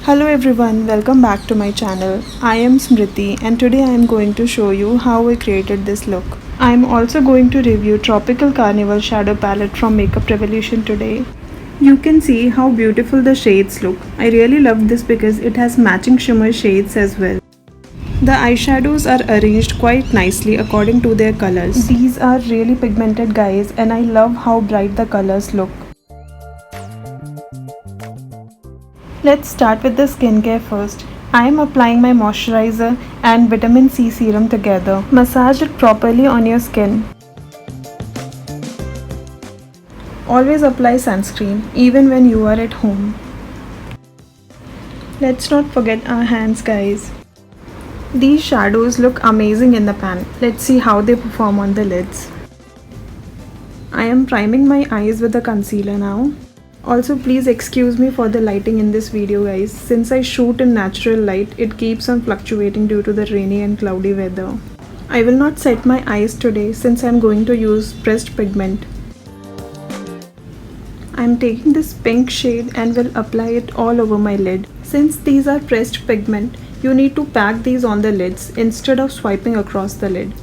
Hello everyone, welcome back to my channel. I am Smriti and today I am going to show you how I created this look. I am also going to review Tropical Carnival shadow palette from Makeup Revolution today. You can see how beautiful the shades look. I really love this because it has matching shimmer shades as well. The eyeshadows are arranged quite nicely according to their colors. These are really pigmented guys and I love how bright the colors look. Let's start with the skincare first. I am applying my moisturizer and vitamin C serum together. Massage it properly on your skin. Always apply sunscreen even when you are at home. Let's not forget our hands guys. These shadows look amazing in the pan. Let's see how they perform on the lids. I am priming my eyes with the concealer now. Also please excuse me for the lighting in this video guys. Since I shoot in natural light, it keeps on fluctuating due to the rainy and cloudy weather. I will not set my eyes today since I am going to use pressed pigment. I am taking this pink shade and will apply it all over my lid. Since these are pressed pigment, you need to pack these on the lids instead of swiping across the lid.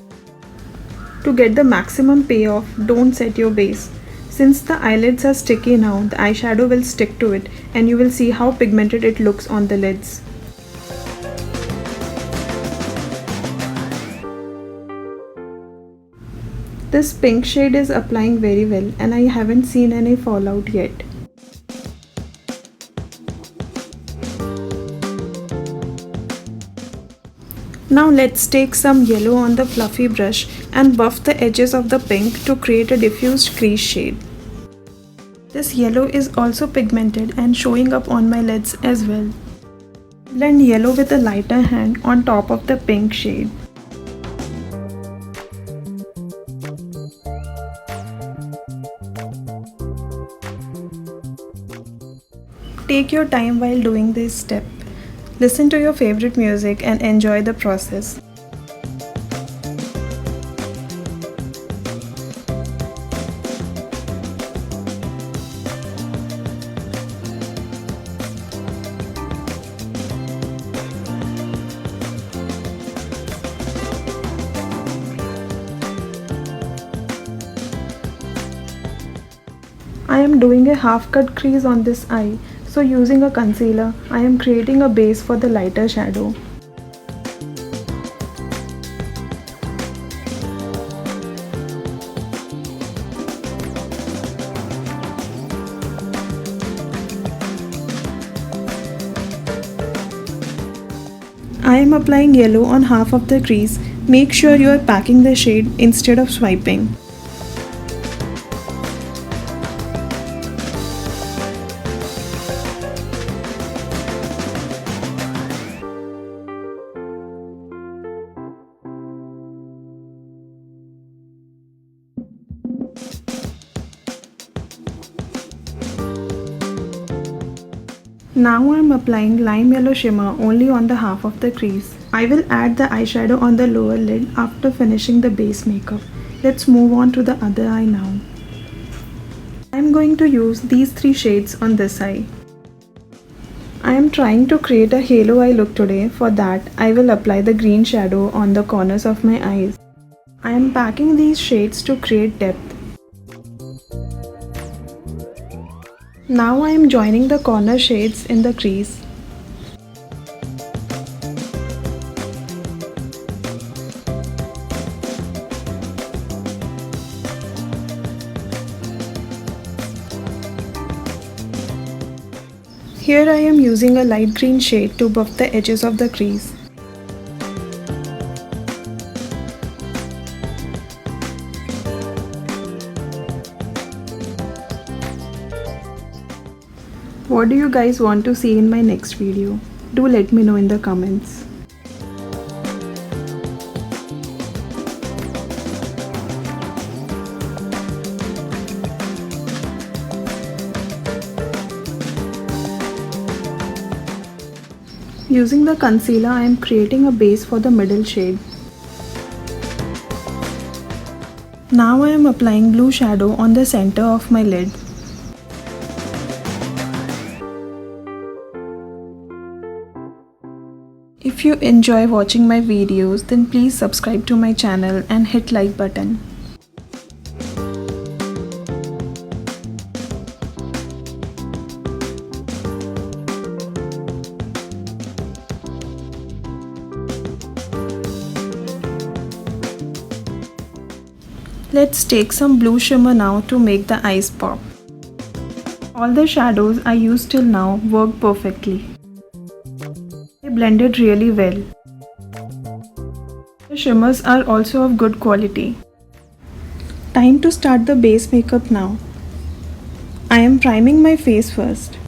To get the maximum payoff, don't set your base. Since the eyelids are sticky now, the eyeshadow will stick to it and you will see how pigmented it looks on the lids. This pink shade is applying very well and I haven't seen any fallout yet. Now let's take some yellow on the fluffy brush and buff the edges of the pink to create a diffused crease shade. This yellow is also pigmented and showing up on my lids as well. Blend yellow with a lighter hand on top of the pink shade. Take your time while doing this step. Listen to your favorite music and enjoy the process. I am doing a half cut crease on this eye. So using a concealer, I am creating a base for the lighter shadow. I am applying yellow on half of the crease. Make sure you are packing the shade instead of swiping. Now I am applying lime yellow shimmer only on the half of the crease. I will add the eyeshadow on the lower lid after finishing the base makeup. Let's move on to the other eye now. I am going to use these three shades on this eye. I am trying to create a halo eye look today. For that, I will apply the green shadow on the corners of my eyes. I am packing these shades to create depth. Now I am joining the corner shades in the crease. Here I am using a light green shade to buff the edges of the crease. What do you guys want to see in my next video? Do let me know in the comments. Using the concealer, I am creating a base for the middle shade. Now I am applying blue shadow on the center of my lid. If you enjoy watching my videos, then please subscribe to my channel and hit like button. Let's take some blue shimmer now to make the eyes pop. All the shadows I used till now work perfectly. They blended really well. The shimmers are also of good quality. Time to start the base makeup now. I am priming my face first.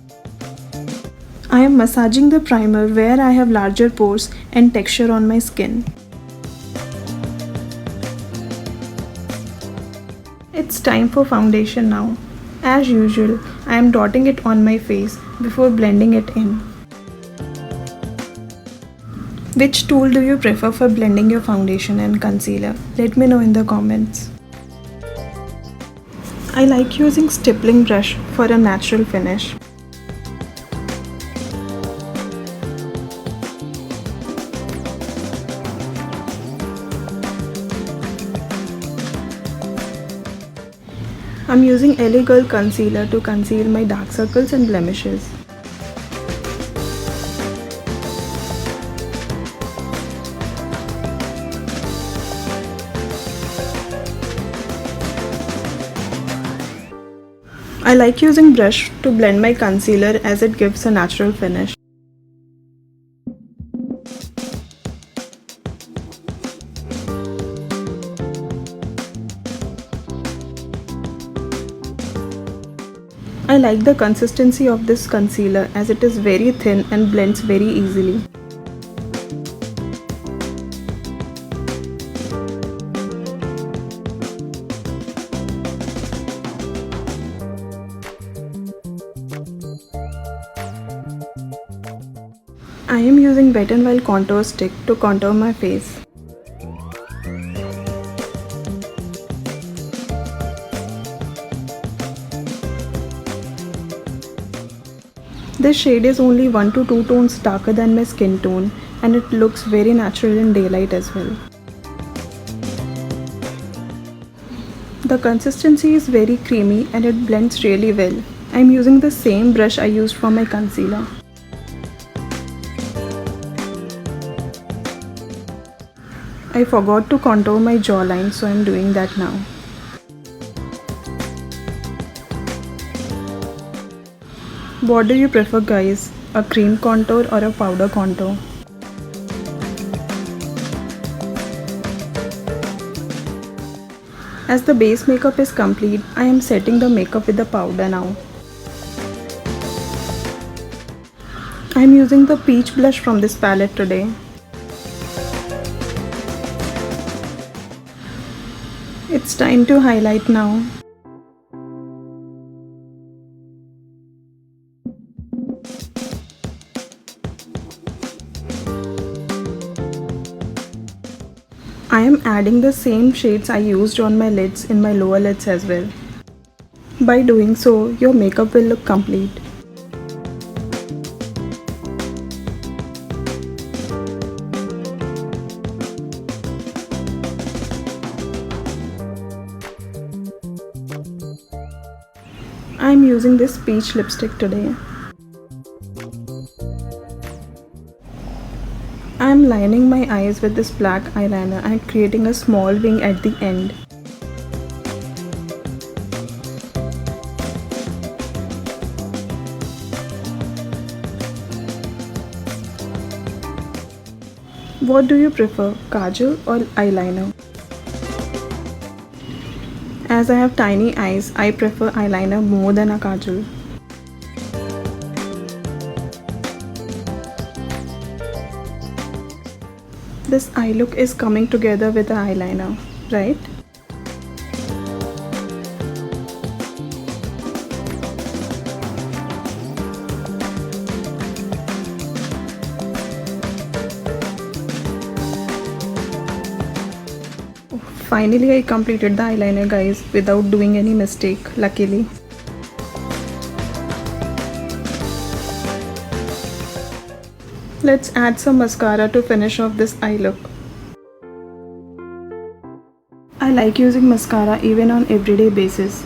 I am massaging the primer where I have larger pores and texture on my skin. It's time for foundation now. As usual, I am dotting it on my face before blending it in. Which tool do you prefer for blending your foundation and concealer? Let me know in the comments. I like using stippling brush for a natural finish. I'm using LA Girl concealer to conceal my dark circles and blemishes. I like using brush to blend my concealer as it gives a natural finish. I like the consistency of this concealer as it is very thin and blends very easily. I am using Wet n Wild contour stick to contour my face. This shade is only 1 to 2 tones darker than my skin tone and it looks very natural in daylight as well. The consistency is very creamy and it blends really well. I am using the same brush I used for my concealer. I forgot to contour my jawline, so I am doing that now. What do you prefer, guys? A cream contour or a powder contour? As the base makeup is complete, I am setting the makeup with the powder now. I am using the peach blush from this palette today. It's time to highlight now. I am adding the same shades I used on my lids in my lower lids as well. By doing so, your makeup will look complete. I am using this peach lipstick today. I am lining my eyes with this black eyeliner and creating a small wing at the end. What do you prefer, kajal or eyeliner? As I have tiny eyes, I prefer eyeliner more than a kajal. This eye look is coming together with the eyeliner, right? Finally, I completed the eyeliner, guys, without doing any mistake, luckily. Let's add some mascara to finish off this eye look. I like using mascara even on everyday basis.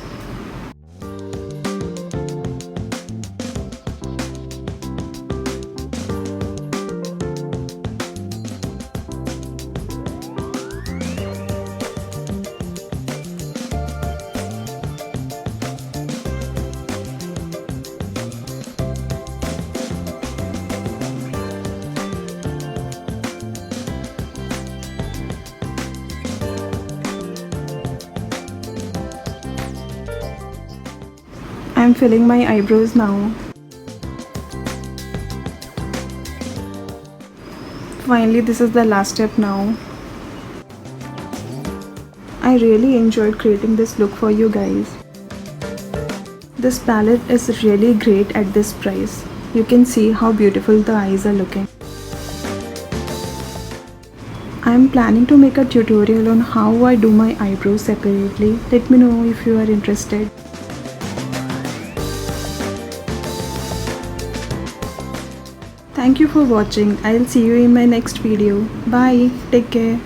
I'm filling my eyebrows now. Finally, this is the last step now. I really enjoyed creating this look for you guys. This palette is really great at this price. You can see how beautiful the eyes are looking. I am planning to make a tutorial on how I do my eyebrows separately. Let me know if you are interested. Thank you for watching. I'll see you in my next video. Bye. Take care.